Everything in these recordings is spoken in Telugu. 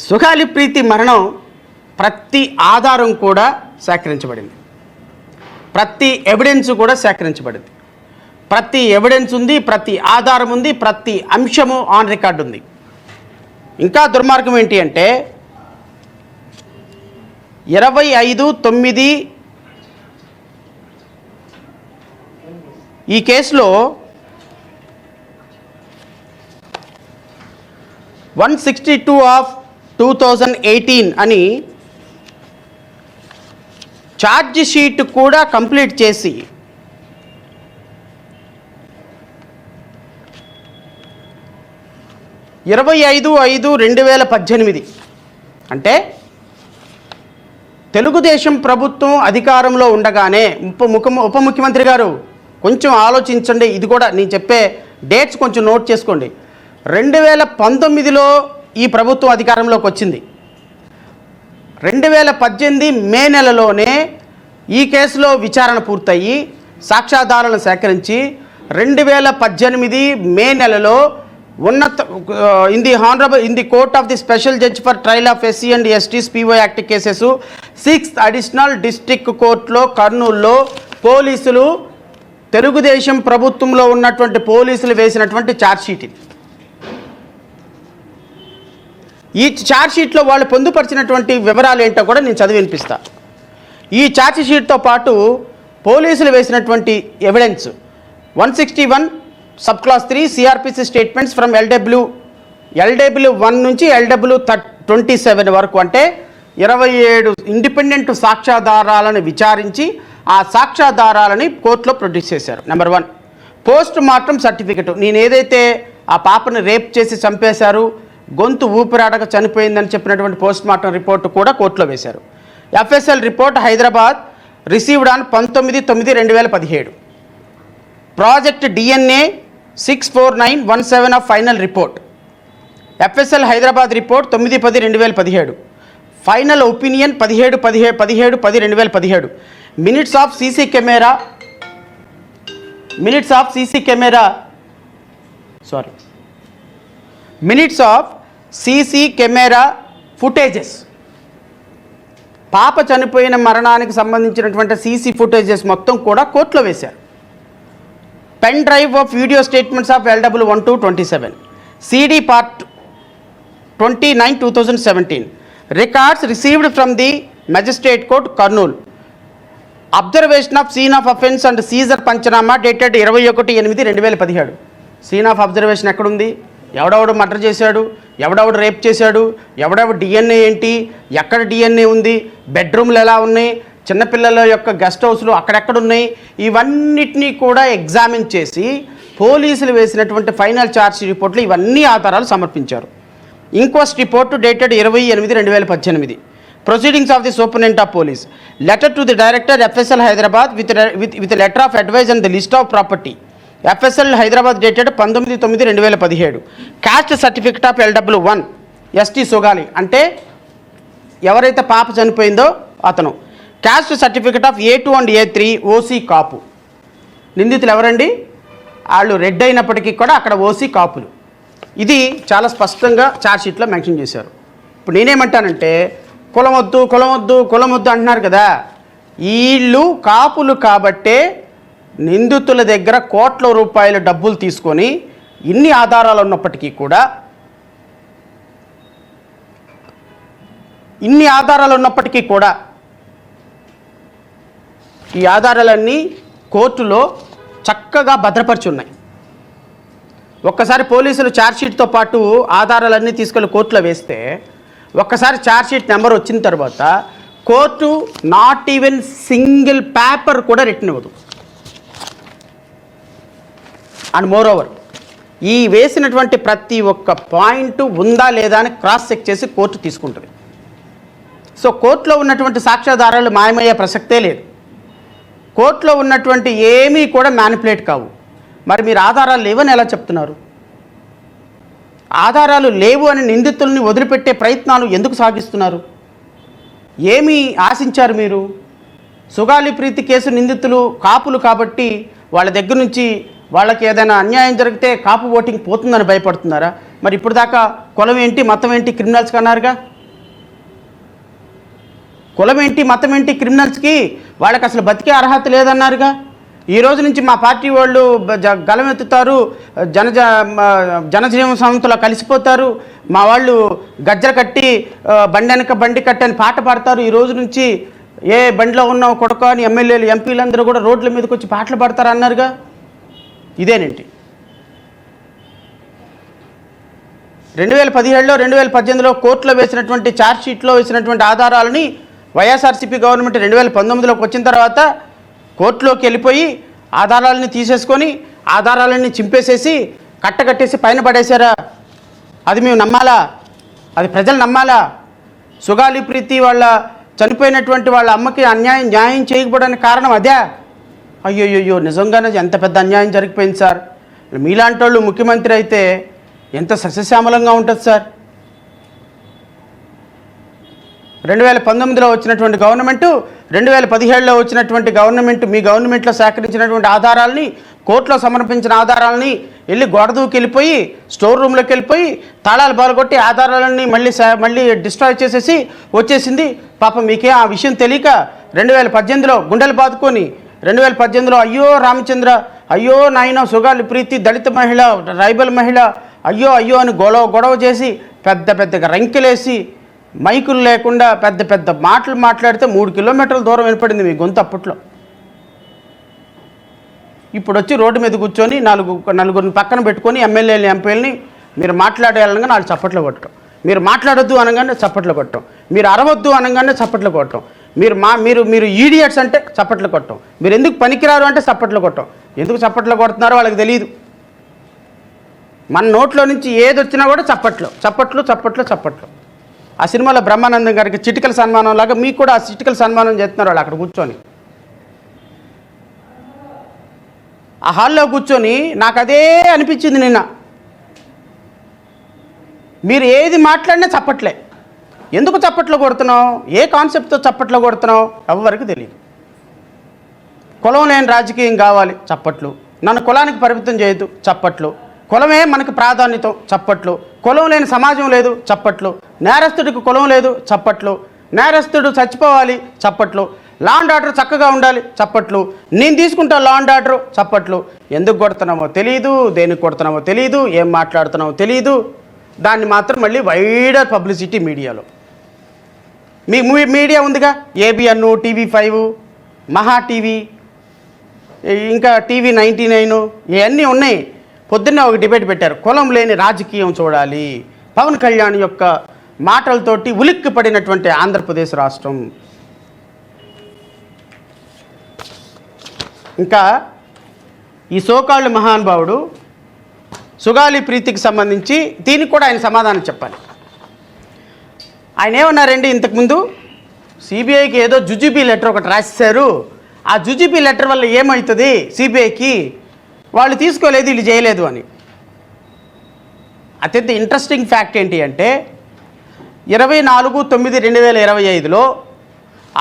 సుగాలి ప్రీతి మరణం ప్రతి ఆధారం కూడా సేకరించబడింది. ప్రతి ఎవిడెన్స్ కూడా సేకరించబడింది. ప్రతి ఎవిడెన్స్ ఉంది, ప్రతి ఆధారం ఉంది, ప్రతి అంశము ఆన్ రికార్డు ఉంది. ఇంకా దుర్మార్గం ఏంటి అంటే 25/9 ఈ కేసులో 162/2018 అని ఛార్జ్ షీట్ కూడా కంప్లీట్ చేసి – 25/5/2018 అంటే తెలుగుదేశం ప్రభుత్వం అధికారంలో ఉండగానే ఉప ముఖ్యమంత్రి గారు కొంచెం ఆలోచించండి. ఇది కూడా నేను చెప్పే డేట్స్ కొంచెం నోట్ చేసుకోండి. 2019లో ఈ ప్రభుత్వం అధికారంలోకి వచ్చింది. 2018 మే నెలలోనే ఈ కేసులో విచారణ పూర్తయి సాక్ష్యాధారాలను సేకరించి 2018 మే నెలలో in the court of the special judge for trial of SC and ST's PO Act cases 6th additional district court లో కర్నూలులో పోలీసులు తెలుగుదేశం ప్రభుత్వంలో ఉన్నటువంటి పోలీసులు వేసినటువంటి ఛార్జ్ షీట్ ఇది. ఈ ఛార్జ్ షీట్లో వాళ్ళు పొందుపరిచినటువంటి వివరాలు ఏంటో కూడా నేను చదివి వినిపిస్తా. ఈ ఛార్జ్ షీట్తో పాటు పోలీసులు వేసినటువంటి evidence 161 sub class 3 CrPC statements from LW1 నుంచి LW27 వరకు అంటే 27 ఇండిపెండెంట్ సాక్ష్యాధారాలను విచారించి ఆ సాక్ష్యాధారాలని కోర్టులో ప్రొడ్యూస్ చేశారు. Number 1 post mortem certificate. నేను ఏదైతే ఆ పాపని రేప్ చేసి చంపేశారు, గొంతు ఊపిరాడక చనిపోయిందని చెప్పినటువంటి పోస్ట్ మార్టం రిపోర్టు కూడా కోర్టులో వేశారు. FSL report Hyderabad received on 19/9/2017. Project DNA 64917 of final report. FSL Hyderabad report 9/10/2017. Final opinion 17/10/2017. Minutes of CC camera footages. పాప చనిపోయిన మరణానికి సంబంధించినటువంటి సీసీ ఫుటేజెస్ మొత్తం కూడా కోర్టులో వేశారు. Pen drive of video statements of LW1-27 CD part 29 2017 records received from the magistrate court Kurnool. Observation of scene of offence and seizure panchnama dated 21/8/2017. Scene of observation ఎక్కడుంది? ఎవడెవడు మర్డర్ చేశాడు, ఎవడెవడు రేప్ చేశాడు, ఎవడెవడు DNA ఏంటి, ఎక్కడ DNA ఉంది, బెడ్రూమ్లు ఎలా ఉన్నాయి, చిన్నపిల్లల యొక్క గెస్ట్ హౌస్లు అక్కడెక్కడ ఉన్నాయి, ఇవన్నిటినీ కూడా ఎగ్జామిన్ చేసి పోలీసులు వేసినటువంటి ఫైనల్ ఛార్జ్ రిపోర్ట్లు ఇవన్నీ ఆధారాలు సమర్పించారు. Inquest report dated 20/8/2018. Proceedings of the superintendent of police. Letter to the director FSL Hyderabad with letter of advice and the list of property. FSL Hyderabad dated 19/9/2017. Caste certificate of LW1 ST Sugali అంటే ఎవరైతే పాప చనిపోయిందో అతను. Caste certificate of A2 and A3 OC Kapu. నిందితులు ఎవరండి? వాళ్ళు రెడ్ అయినప్పటికీ కూడా అక్కడ OC కాపులు. ఇది చాలా స్పష్టంగా ఛార్జ్షీట్లో మెన్షన్ చేశారు. ఇప్పుడు నేనేమంటానంటే కులమొద్దు కులమొద్దు కులమొద్దు అంటున్నారు కదా, వీళ్ళు కాపులు కాబట్టే నిందితుల దగ్గర కోట్ల రూపాయల డబ్బులు తీసుకొని ఇన్ని ఆధారాలు ఉన్నప్పటికీ కూడా ఈ ఆధారాలన్నీ కోర్టులో చక్కగా భద్రపరిచి ఉన్నాయి. ఒక్కసారి పోలీసులు ఛార్జ్షీట్తో పాటు ఆధారాలన్నీ తీసుకెళ్ళి కోర్టులో వేస్తే ఒక్కసారి ఛార్జ్షీట్ నెంబర్ వచ్చిన తర్వాత court not even single paper కూడా రిటర్న్ ఇవ్వదు. అండ్ మోరోవర్ ఈ వేసినటువంటి ప్రతి ఒక్క పాయింట్ ఉందా లేదా అని క్రాస్ చెక్ చేసి కోర్టు తీసుకుంటుంది. సో కోర్టులో ఉన్నటువంటి సాక్ష్యాధారాలు మాయమయ్యే ప్రసక్తే లేదు. కోర్టులో ఉన్నటువంటి ఏమీ కూడా మ్యానిపులేట్ కావు. మరి మీరు ఆధారాలు లేవని ఎలా చెప్తున్నారు? ఆధారాలు లేవు అని నిందితుల్ని వదిలిపెట్టే ప్రయత్నాలు ఎందుకు సాగిస్తున్నారు? ఏమి ఆశించారు మీరు? సుగాలి ప్రీతి కేసు నిందితులు కాపులు కాబట్టి వాళ్ళ దగ్గర నుంచి వాళ్ళకి ఏదైనా అన్యాయం జరిగితే కాపు ఓటింగ్ పోతుందని భయపడుతున్నారా? మరి ఇప్పుడు దాకా కులం ఏంటి మతం ఏంటి క్రిమినల్స్కి అన్నారుగా. కులం ఏంటి మతం ఏంటి క్రిమినల్స్కి, వాళ్ళకి అసలు బతికే అర్హత లేదన్నారుగా. ఈ రోజు నుంచి మా పార్టీ వాళ్ళు గలమెత్తుతారు, జనజీవన సంస్థలో కలిసిపోతారు, మా వాళ్ళు గజ్జలు కట్టి బండి వెనక బండి కట్టి అని పాట పాడతారు. ఈ రోజు నుంచి ఏ బండిలో ఉన్నావు కొడుకు అని ఎమ్మెల్యేలు ఎంపీలందరూ కూడా రోడ్ల మీదకి వచ్చి పాటలు పాడతారు అన్నారుగా. ఇదేనండి 2017లో 2018లో కోర్టులో వేసినటువంటి ఛార్జ్షీట్లో వేసినటువంటి ఆధారాలని వైఎస్ఆర్సీపీ గవర్నమెంట్ 2019లోకి వచ్చిన తర్వాత కోర్టులోకి వెళ్ళిపోయి ఆధారాలని తీసేసుకొని ఆధారాలన్నీ చింపేసేసి కట్టకట్టేసి పైన పడేశారా? అది మేము నమ్మాలా? అది ప్రజలు నమ్మాలా? సుగాలి ప్రీతి వాళ్ళ చనిపోయినటువంటి వాళ్ళ అమ్మకి న్యాయం చేయకపోవడానికి కారణం అదే? అయ్యో నిజంగానే ఎంత పెద్ద అన్యాయం జరిగిపోయింది సార్. మీలాంటి వాళ్ళు ముఖ్యమంత్రి అయితే ఎంత సస్యశ్యామలంగా ఉంటుంది సార్. 2019లో వచ్చినటువంటి గవర్నమెంటు 2017లో వచ్చినటువంటి గవర్నమెంట్ మీ గవర్నమెంట్లో సేకరించినటువంటి ఆధారాలని కోర్టులో సమర్పించిన ఆధారాలని వెళ్ళి గోడదూకి వెళ్ళిపోయి స్టోర్ రూమ్లోకి వెళ్ళిపోయి తాళాలు బాలగొట్టి ఆధారాలన్నీ మళ్ళీ డిస్ట్రాయ్ చేసేసి వచ్చేసింది. పాపం మీకే ఆ విషయం తెలియక 2018లో గుండెలు బాదుకొని 2018లో అయ్యో రామచంద్ర, అయ్యో నాయన సుగాలి ప్రీతి దళిత మహిళ, ట్రైబల్ మహిళ, అయ్యో అని గొడవ చేసి పెద్దగా రంకెలేసి మైకులు లేకుండా పెద్ద మాటలు మాట్లాడితే 3 కిలోమీటర్ల దూరం వినపడింది మీ గొంతు అప్పట్లో. ఇప్పుడు వచ్చి రోడ్డు మీద కూర్చొని నలుగురిని పక్కన పెట్టుకొని ఎమ్మెల్యేలు ఎంపీలని మీరు మాట్లాడేయాలనగా 4 చప్పట్లు కొట్టడం, మీరు మాట్లాడొద్దు అనగానే చప్పట్లు కొట్టడం, మీరు అరవద్దు అనగానే చప్పట్లు కొట్టడం, మీరు ఈడియట్స్ అంటే చప్పట్లు కొట్టడం, మీరు ఎందుకు పనికిరారు అంటే చప్పట్లు కొట్టడం. ఎందుకు చప్పట్లు కొడుతున్నారో వాళ్ళకి తెలియదు. మన నోట్లో నుంచి ఏది వచ్చినా కూడా చప్పట్లు. ఆ సినిమాలో బ్రహ్మానందం గారికి చిటికల సన్మానం లాగా మీకు కూడా ఆ చిటికల సన్మానం చేస్తున్నారు వాళ్ళు అక్కడ కూర్చొని. ఆ హాల్లో కూర్చొని నాకు అదే అనిపించింది నిన్న. మీరు ఏది మాట్లాడినా చప్పట్లే. ఎందుకు చప్పట్లు కొడుతున్నావు? ఏ కాన్సెప్ట్తో చప్పట్లు కొడుతున్నావు? ఎవరికి తెలియదు. కులం లేని రాజకీయం కావాలి, చప్పట్లు. నన్ను కులానికి పరిమితం చేయొద్దు, చప్పట్లు. కులమే మనకు ప్రాధాన్యతం, చప్పట్లు. కులం లేని సమాజం లేదు, చప్పట్లు. నేరస్తుడికి కులం లేదు, చప్పట్లు. నేరస్తుడు చచ్చిపోవాలి, చప్పట్లు. లా అండ్ ఆర్డర్ చక్కగా ఉండాలి, చప్పట్లు. నేను తీసుకుంటా లా అండ్ ఆర్డర్, చప్పట్లు. ఎందుకు కొడుతున్నామో తెలియదు, దేనికి కొడుతున్నామో తెలియదు, ఏం మాట్లాడుతున్నామో తెలియదు. దాన్ని మాత్రం మళ్ళీ వైడర్ పబ్లిసిటీ మీడియాలో. మీ మీడియా ఉందిగా, ఏబిఎన్, TV5, మహా టీవీ, ఇంకా TV 99 ఇవన్నీ ఉన్నాయి. పొద్దున్నే ఒక డిబేట్ పెట్టారు, కులం లేని రాజకీయం చూడాలి. పవన్ కళ్యాణ్ యొక్క మాటలతోటి ఉలిక్కి పడినటువంటి ఆంధ్రప్రదేశ్ రాష్ట్రం. ఇంకా ఈ సోకాళ్ళు మహానుభావుడు సుగాలి ప్రీతికి సంబంధించి దీనికి కూడా ఆయన సమాధానం చెప్పాలి. ఆయన ఏమన్నారండి, ఇంతకుముందు సిబిఐకి ఏదో జుజుబీ లెటర్ ఒకటి రాసేశారు, ఆ జుజుబీ లెటర్ వల్ల ఏమవుతుంది సిబిఐకి, వాళ్ళు తీసుకోలేదు, వీళ్ళు చేయలేదు అని. అత్యంత ఇంట్రెస్టింగ్ ఫ్యాక్ట్ ఏంటి అంటే 24/9/2025లో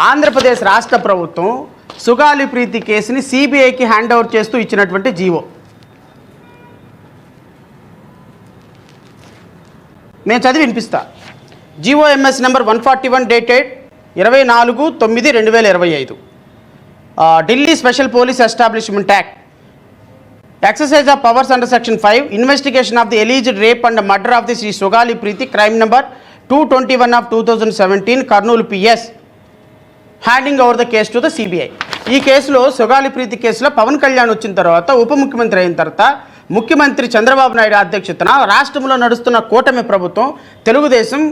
ఆంధ్రప్రదేశ్ రాష్ట్ర ప్రభుత్వం సుగాలి ప్రీతి కేసుని సిబిఐకి హ్యాండ్ ఓవర్ చేస్తూ ఇచ్చినటువంటి జీవో. నేను చదివి వినిపిస్తా. GO MS number 141 dated 24/9/2025. Delhi special police establishment act, exercise of powers under section 5, investigation of the alleged rape and murder of the Sri Sugali Preeti, crime number 221 of 2017, Kurnool PS, handing over the case to the CBI. ఈ కేసులో సుగాలి ప్రీతి కేసులో పవన్ కళ్యాణ్ వచ్చిన తర్వాత, ఉప ముఖ్యమంత్రి అయిన తర్వాత, ముఖ్యమంత్రి చంద్రబాబు నాయుడు అధ్యక్షతన రాష్ట్రంలో నడుస్తున్న కూటమి ప్రభుత్వం, తెలుగుదేశం,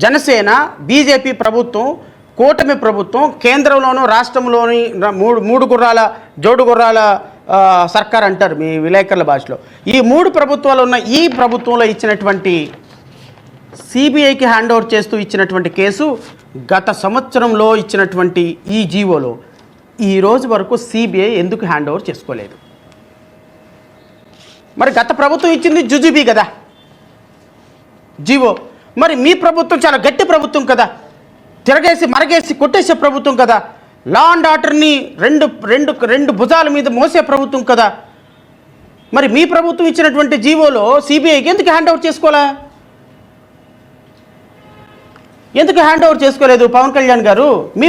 జనసేన, బీజేపీ ప్రభుత్వం, కూటమి ప్రభుత్వం, కేంద్రంలోనూ రాష్ట్రంలోని మూడు గుర్రాల జోడు గుర్రాల సర్కార్ అంటారు మీ విలేకరుల భాషలో. ఈ 3 ప్రభుత్వాలు ఉన్న ఈ ప్రభుత్వంలో ఇచ్చినటువంటి సిబిఐకి హ్యాండ్ ఓవర్ చేస్తూ ఇచ్చినటువంటి కేసు గత సంవత్సరంలో ఇచ్చినటువంటి ఈ జీవోలో ఈ రోజు వరకు సిబిఐ ఎందుకు హ్యాండ్ ఓవర్ చేసుకోలేదు? మరి గత ప్రభుత్వం ఇచ్చింది జుజుబీ కదా జీవో, మరి మీ ప్రభుత్వం చాలా గట్టి ప్రభుత్వం కదా, తిరగేసి మరగేసి కొట్టేసే ప్రభుత్వం కదా, లా అండ్ ఆర్డర్ని రెండు భుజాల మీద మోసే ప్రభుత్వం కదా, మరి మీ ప్రభుత్వం ఇచ్చినటువంటి జీవోలో సిబిఐకి ఎందుకు హ్యాండ్ ఓవర్ చేసుకోవాలా? ఎందుకు హ్యాండ్ ఓవర్ చేసుకోలేదు పవన్ కళ్యాణ్ గారు? మీ